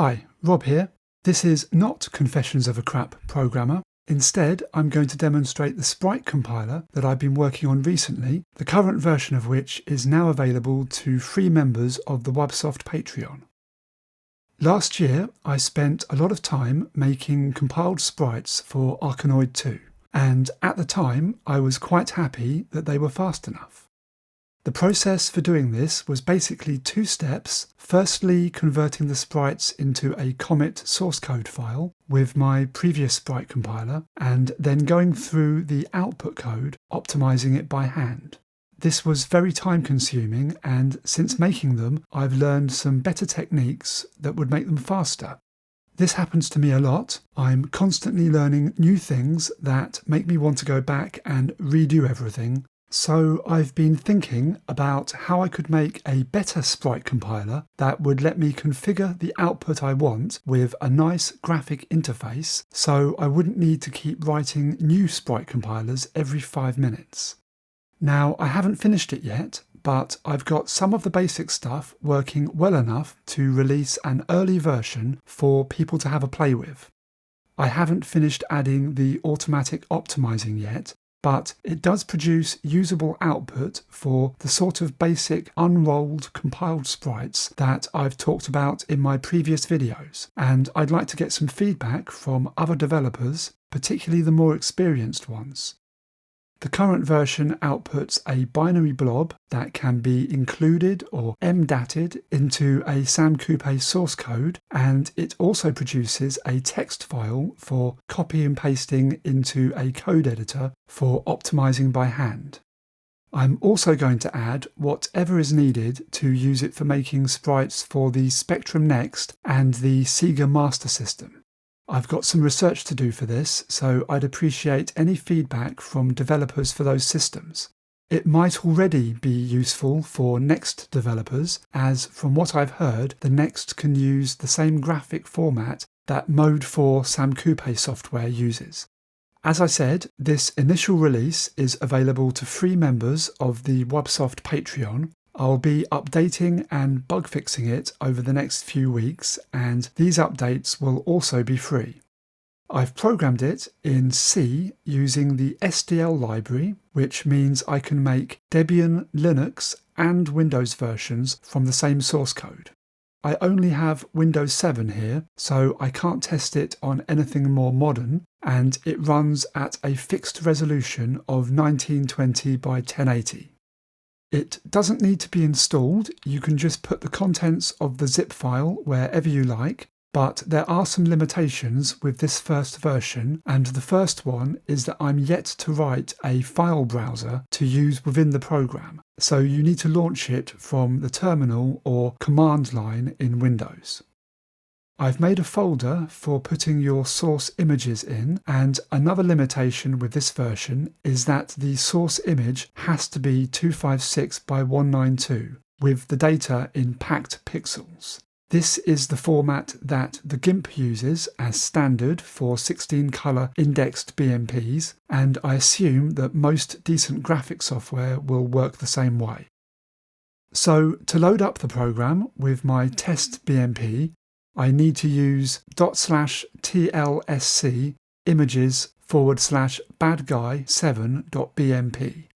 Hi, Rob here. This is not Confessions of a Crap Programmer. Instead, I'm going to demonstrate the Sprite compiler that I've been working on recently, the current version of which is now available to free members of the Websoft Patreon. Last year, I spent a lot of time making compiled sprites for Arkanoid 2, and at the time, I was quite happy that they were fast enough. The process for doing this was basically two steps. Firstly, converting the sprites into a Comet source code file with my previous Sprite compiler, and then going through the output code, optimizing it by hand. This was very time consuming, and since making them, I've learned some better techniques that would make them faster. This happens to me a lot. I'm constantly learning new things that make me want to go back and redo everything. So I've been thinking about how I could make a better Sprite compiler that would let me configure the output I want with a nice graphic interface, so I wouldn't need to keep writing new Sprite compilers every 5 minutes. Now, I haven't finished it yet, but I've got some of the basic stuff working well enough to release an early version for people to have a play with. I haven't finished adding the automatic optimizing yet, but it does produce usable output for the sort of basic unrolled compiled sprites that I've talked about in my previous videos, and I'd like to get some feedback from other developers, particularly the more experienced ones. The current version outputs a binary blob that can be included or mdatted into a Sam Coupé source code, and it also produces a text file for copy and pasting into a code editor for optimizing by hand. I'm also going to add whatever is needed to use it for making sprites for the Spectrum Next and the Sega Master System. I've got some research to do for this, so I'd appreciate any feedback from developers for those systems. It might already be useful for Next developers, as from what I've heard, the Next can use the same graphic format that Mode 4 Sam Coupé software uses. As I said, this initial release is available to free members of the Websoft Patreon. I'll be updating and bug fixing it over the next few weeks, and these updates will also be free. I've programmed it in C using the SDL library, which means I can make Debian, Linux and Windows versions from the same source code. I only have Windows 7 here, so I can't test it on anything more modern, and it runs at a fixed resolution of 1920 by 1080. It doesn't need to be installed, you can just put the contents of the zip file wherever you like, but there are some limitations with this first version, and the first one is that I'm yet to write a file browser to use within the program, so you need to launch it from the terminal or command line in Windows. I've made a folder for putting your source images in, and another limitation with this version is that the source image has to be 256 by 192 with the data in packed pixels. This is the format that the GIMP uses as standard for 16 color indexed BMPs, and I assume that most decent graphic software will work the same way. So to load up the program with my test BMP, I need to use /tlsc images /badguy7.bmp.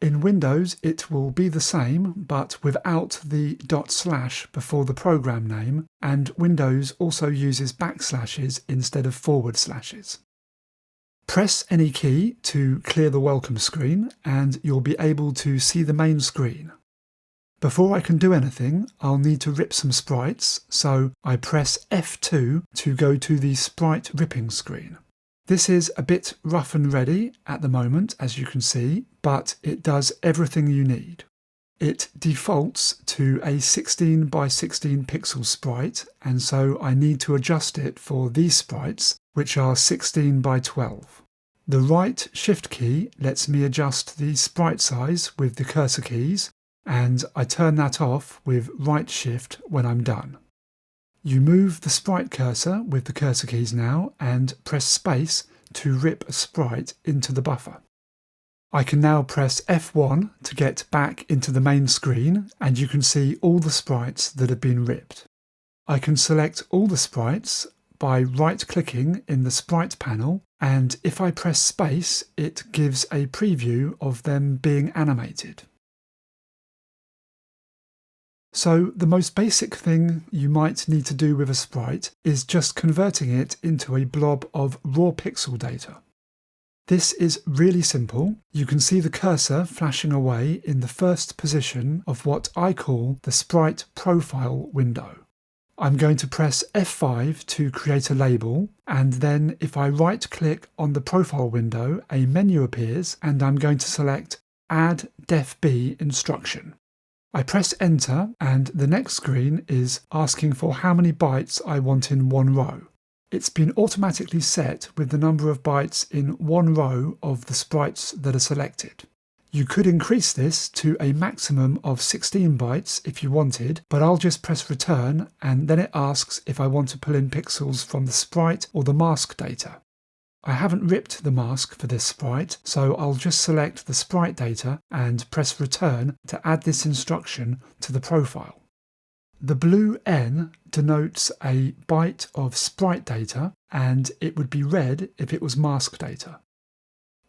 In Windows it will be the same, but without the / before the program name, and Windows also uses backslashes instead of forward slashes. Press any key to clear the welcome screen and you'll be able to see the main screen. Before I can do anything, I'll need to rip some sprites, so I press F2 to go to the sprite ripping screen. This is a bit rough and ready at the moment, as you can see, but it does everything you need. It defaults to a 16 by 16 pixel sprite, and so I need to adjust it for these sprites, which are 16 by 12. The right shift key lets me adjust the sprite size with the cursor keys, and I turn that off with right shift when I'm done. You move the sprite cursor with the cursor keys now and press space to rip a sprite into the buffer. I can now press F1 to get back into the main screen, and you can see all the sprites that have been ripped. I can select all the sprites by right-clicking in the Sprite panel, and if I press space, it gives a preview of them being animated. So the most basic thing you might need to do with a sprite is just converting it into a blob of raw pixel data. This is really simple. You can see the cursor flashing away in the first position of what I call the Sprite profile window. I'm going to press F5 to create a label, and then if I right-click on the profile window, a menu appears, and I'm going to select Add def-b instruction. I press enter, and the next screen is asking for how many bytes I want in one row. It's been automatically set with the number of bytes in one row of the sprites that are selected. You could increase this to a maximum of 16 bytes if you wanted, but I'll just press return, and then it asks if I want to pull in pixels from the sprite or the mask data. I haven't ripped the mask for this sprite, so I'll just select the sprite data and press return to add this instruction to the profile. The blue N denotes a byte of sprite data, and it would be red if it was mask data.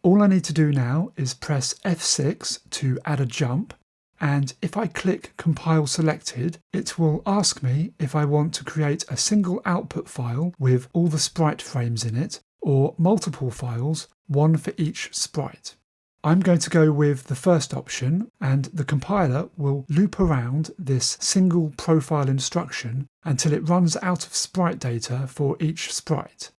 All I need to do now is press F6 to add a jump, and if I click Compile Selected, it will ask me if I want to create a single output file with all the sprite frames in it, or multiple files, one for each sprite. I'm going to go with the first option, and the compiler will loop around this single profile instruction until it runs out of sprite data for each sprite.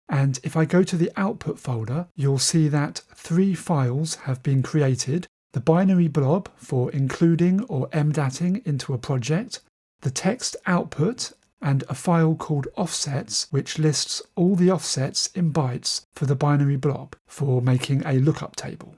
And if I go to the output folder, you'll see that 3 files have been created: the binary blob for including or emdatting into a project, the text output, and a file called offsets, which lists all the offsets in bytes for the binary blob for making a lookup table.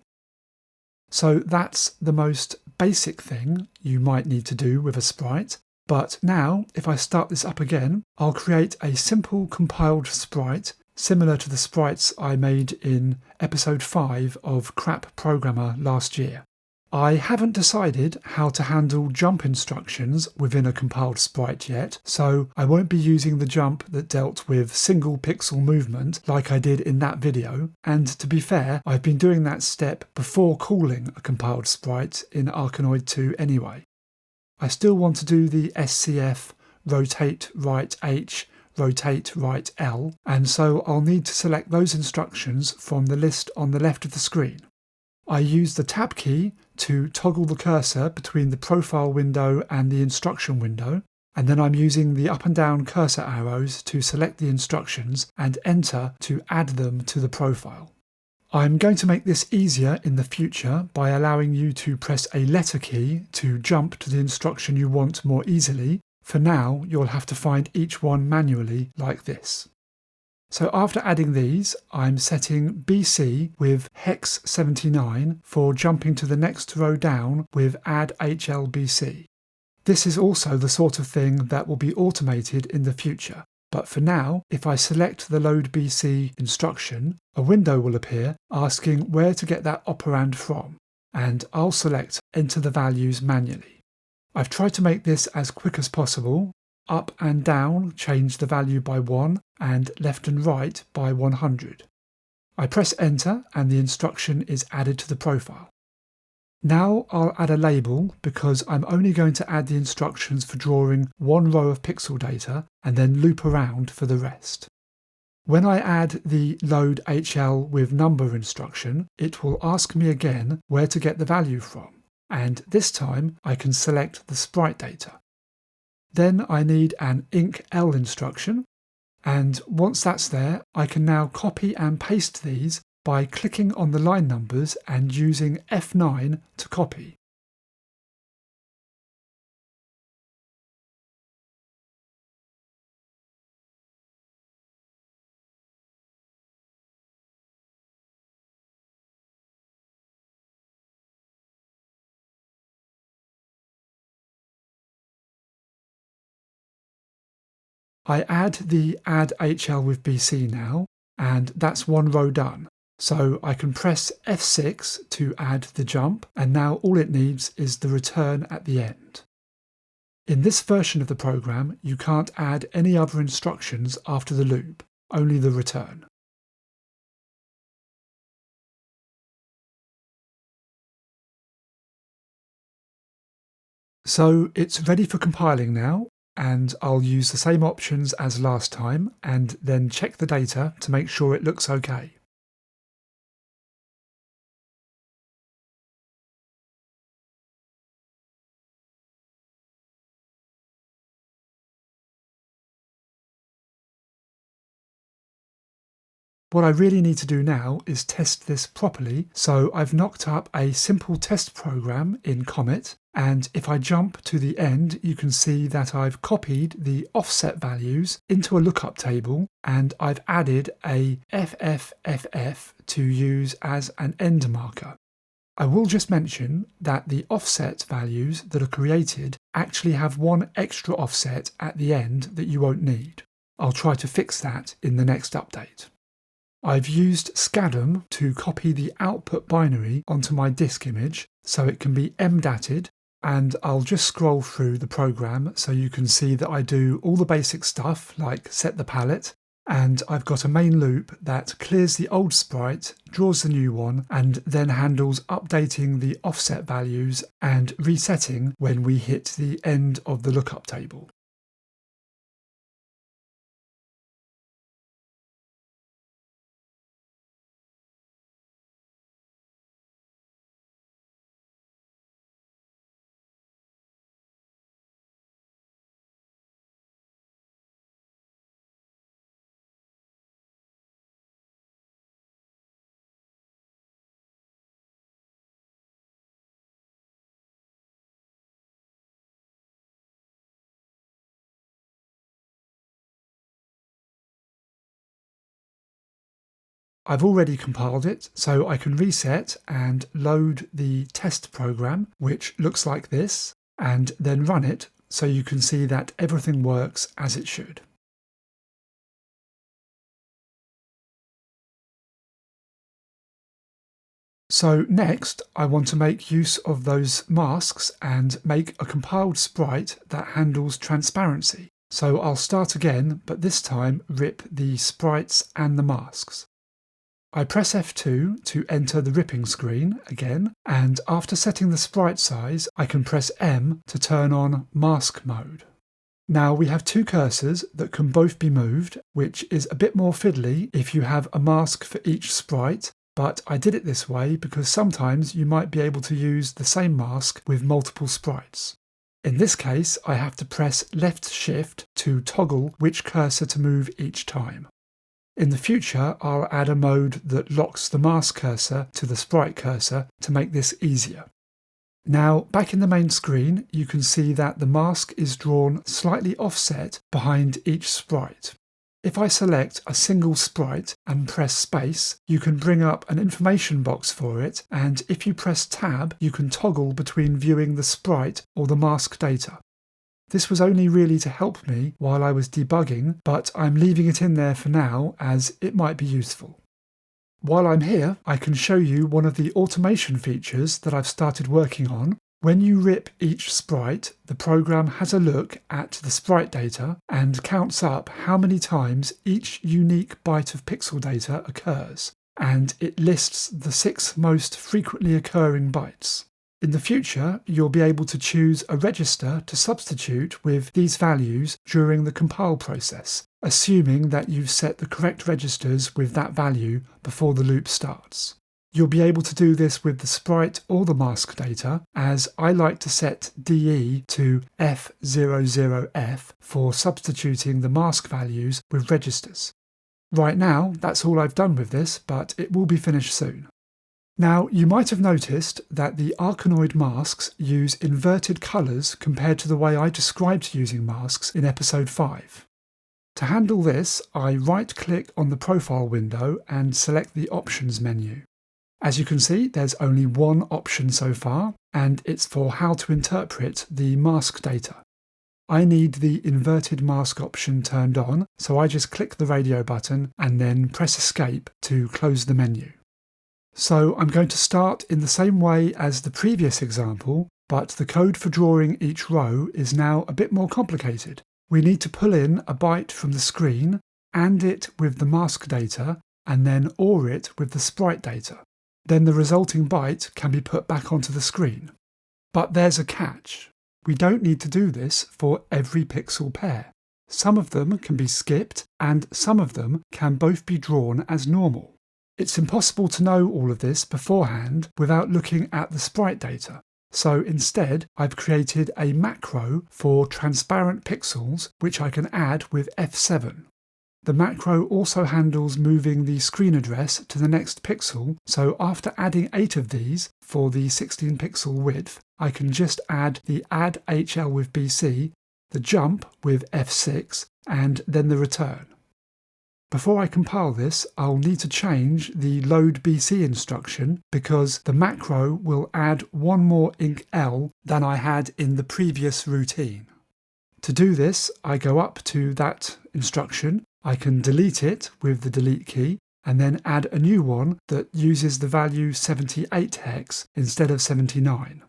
So that's the most basic thing you might need to do with a sprite. But now, if I start this up again, I'll create a simple compiled sprite similar to the sprites I made in episode 5 of Crap Programmer last year. I haven't decided how to handle jump instructions within a compiled sprite yet, so I won't be using the jump that dealt with single pixel movement like I did in that video, and to be fair, I've been doing that step before calling a compiled sprite in Arkanoid 2 anyway. I still want to do the SCF rotate right H, rotate right L, and so I'll need to select those instructions from the list on the left of the screen. I use the Tab key to toggle the cursor between the profile window and the instruction window, and then I'm using the up and down cursor arrows to select the instructions and enter to add them to the profile. I'm going to make this easier in the future by allowing you to press a letter key to jump to the instruction you want more easily. For now, you'll have to find each one manually like this. So after adding these, I'm setting BC with hex 79 for jumping to the next row down with add HLBC. This is also the sort of thing that will be automated in the future. But for now, if I select the load BC instruction, a window will appear asking where to get that operand from, and I'll select enter the values manually. I've tried to make this as quick as possible. Up and down change the value by 1 and left and right by 100. I press enter and the instruction is added to the profile. Now I'll add a label because I'm only going to add the instructions for drawing one row of pixel data and then loop around for the rest. When I add the load HL with number instruction, it will ask me again where to get the value from, and this time I can select the sprite data. Then I need an IncL instruction, and once that's there, I can now copy and paste these by clicking on the line numbers and using F9 to copy. I add the add HL with BC now, and that's one row done. So I can press F6 to add the jump, and now all it needs is the return at the end. In this version of the program, you can't add any other instructions after the loop, only the return. So it's ready for compiling now, and I'll use the same options as last time and then check the data to make sure it looks okay. What I really need to do now is test this properly, so I've knocked up a simple test program in Comet, and if I jump to the end you can see that I've copied the offset values into a lookup table and I've added a FFFF to use as an end marker. I will just mention that the offset values that are created actually have one extra offset at the end that you won't need. I'll try to fix that in the next update. I've used SCADM to copy the output binary onto my disk image so it can be MDATed, and I'll just scroll through the program so you can see that I do all the basic stuff like set the palette, and I've got a main loop that clears the old sprite, draws the new one, and then handles updating the offset values and resetting when we hit the end of the lookup table. I've already compiled it, so I can reset and load the test program, which looks like this, and then run it so you can see that everything works as it should. So next, I want to make use of those masks and make a compiled sprite that handles transparency. So I'll start again, but this time rip the sprites and the masks. I press F2 to enter the ripping screen again, and after setting the sprite size, I can press M to turn on mask mode. Now we have two cursors that can both be moved, which is a bit more fiddly if you have a mask for each sprite, but I did it this way because sometimes you might be able to use the same mask with multiple sprites. In this case, I have to press left shift to toggle which cursor to move each time. In the future, I'll add a mode that locks the mask cursor to the sprite cursor to make this easier. Now, back in the main screen, you can see that the mask is drawn slightly offset behind each sprite. If I select a single sprite and press space, you can bring up an information box for it, and if you press tab, you can toggle between viewing the sprite or the mask data. This was only really to help me while I was debugging, but I'm leaving it in there for now as it might be useful. While I'm here, I can show you one of the automation features that I've started working on. When you rip each sprite, the program has a look at the sprite data and counts up how many times each unique byte of pixel data occurs, and it lists the 6 most frequently occurring bytes. In the future, you'll be able to choose a register to substitute with these values during the compile process, assuming that you've set the correct registers with that value before the loop starts. You'll be able to do this with the sprite or the mask data, as I like to set DE to F00F for substituting the mask values with registers. Right now, that's all I've done with this, but it will be finished soon. Now, you might have noticed that the Arkanoid masks use inverted colours compared to the way I described using masks in episode 5. To handle this, I right-click on the profile window and select the options menu. As you can see, there's only one option so far, and it's for how to interpret the mask data. I need the inverted mask option turned on, so I just click the radio button and then press escape to close the menu. So I'm going to start in the same way as the previous example, but the code for drawing each row is now a bit more complicated. We need to pull in a byte from the screen, AND it with the mask data, and then OR it with the sprite data. Then the resulting byte can be put back onto the screen. But there's a catch. We don't need to do this for every pixel pair. Some of them can be skipped, and some of them can both be drawn as normal. It's impossible to know all of this beforehand without looking at the sprite data. So instead, I've created a macro for transparent pixels, which I can add with F7. The macro also handles moving the screen address to the next pixel, so after adding 8 of these for the 16 pixel width, I can just add the add HL with BC, the jump with F6, and then the return. Before I compile this, I'll need to change the load BC instruction because the macro will add one more IncL than I had in the previous routine. To do this, I go up to that instruction, I can delete it with the delete key, and then add a new one that uses the value 78 hex instead of 79.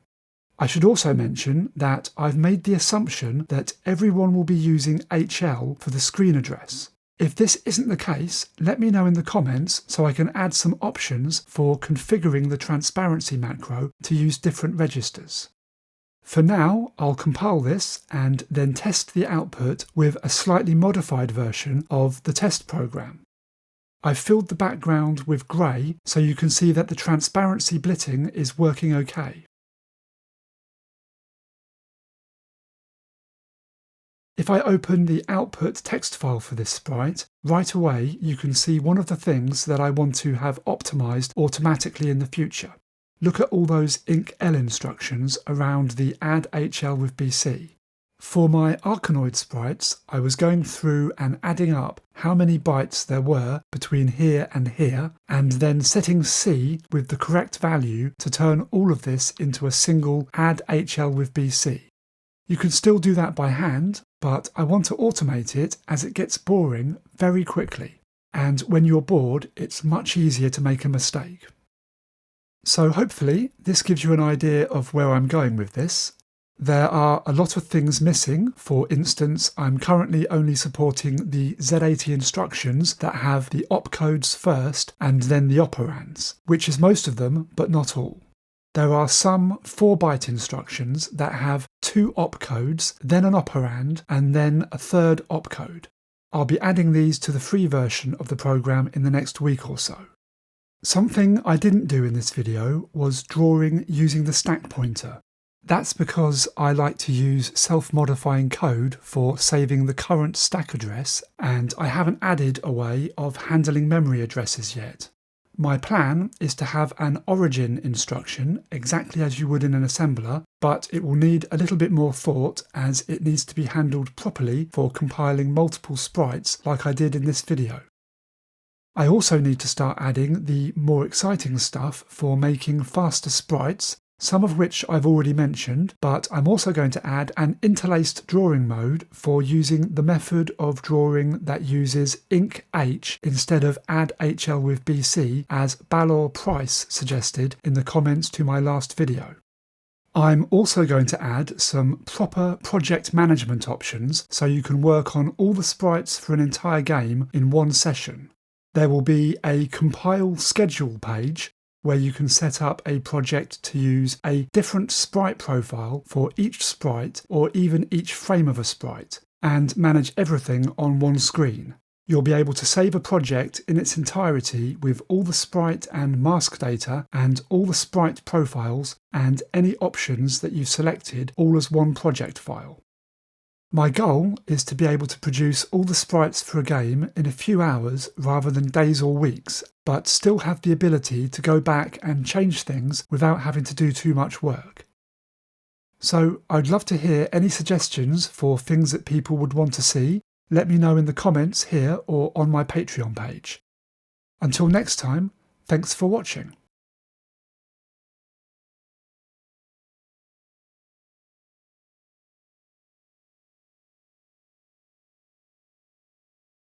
I should also mention that I've made the assumption that everyone will be using HL for the screen address. If this isn't the case, let me know in the comments so I can add some options for configuring the transparency macro to use different registers. For now, I'll compile this and then test the output with a slightly modified version of the test program. I've filled the background with grey so you can see that the transparency blitting is working okay. If I open the output text file for this sprite, right away you can see one of the things that I want to have optimized automatically in the future. Look at all those IncL instructions around the add HL with BC. For my Arkanoid sprites, I was going through and adding up how many bytes there were between here, and then setting C with the correct value to turn all of this into a single add HL with BC. You can still do that by hand, but I want to automate it as it gets boring very quickly. And when you're bored, it's much easier to make a mistake. So hopefully this gives you an idea of where I'm going with this. There are a lot of things missing. For instance, I'm currently only supporting the Z80 instructions that have the opcodes first and then the operands, which is most of them, but not all. There are some 4-byte instructions that have 2 opcodes, then an operand, and then a third opcode. I'll be adding these to the free version of the program in the next week or so. Something I didn't do in this video was drawing using the stack pointer. That's because I like to use self-modifying code for saving the current stack address, and I haven't added a way of handling memory addresses yet. My plan is to have an origin instruction exactly as you would in an assembler, but it will need a little bit more thought as it needs to be handled properly for compiling multiple sprites like I did in this video. I also need to start adding the more exciting stuff for making faster sprites, some of which I've already mentioned, but I'm also going to add an interlaced drawing mode for using the method of drawing that uses IncH instead of add HL with BC as Balor Price suggested in the comments to my last video. I'm also going to add some proper project management options so you can work on all the sprites for an entire game in one session. There will be a compile schedule page where you can set up a project to use a different sprite profile for each sprite or even each frame of a sprite, and manage everything on one screen. You'll be able to save a project in its entirety with all the sprite and mask data and all the sprite profiles and any options that you've selected all as one project file. My goal is to be able to produce all the sprites for a game in a few hours rather than days or weeks, but still have the ability to go back and change things without having to do too much work. So I'd love to hear any suggestions for things that people would want to see. Let me know in the comments here or on my Patreon page. Until next time, thanks for watching.